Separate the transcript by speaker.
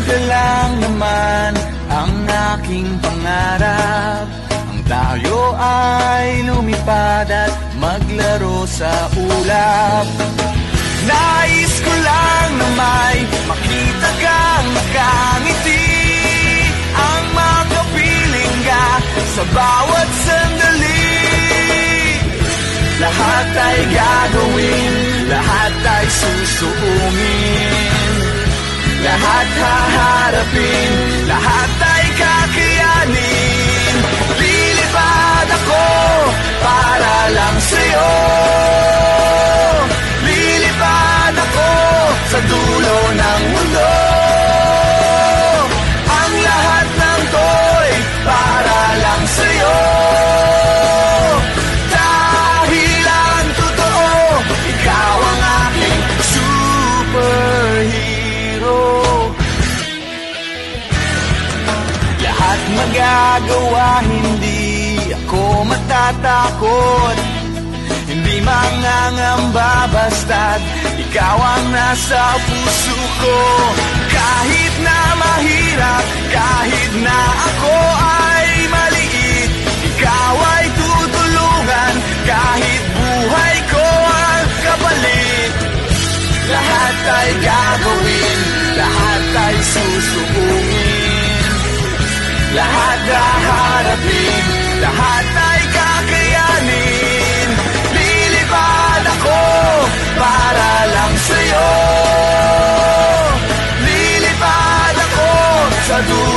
Speaker 1: ka lang naman ang aking pangarap. Ang tayo ay lumipad at maglaro sa ulap. Nais ko lang na may makita kang nakangiti, ang makapiling ka sa bawat sandali. Lahat ay gagawin, lahat ay susuungin, lahat haharapin, lahat ay kakayanin. Lilipad ako para lang sa'yo, lilipad ako sa dulo ng mundo. Ang lahat ng to'y para lang sa'yo, dahil ang totoo, ikaw ang aking superhero. Lahat magagawa, hindi ako matatakot, hindi mangangamba basta't ikaw ang nasa puso ko. Kahit na mahirap, kahit na ako ay maliit, ikaw ay tutulungan, kahit buhay ko ang kapalit. Lahat ay gagawin, lahat ay susuungin, lahat haharapin, lahat ay kakayanin. Lilipad ako para lang sa'yo, lilipad ako sa dulo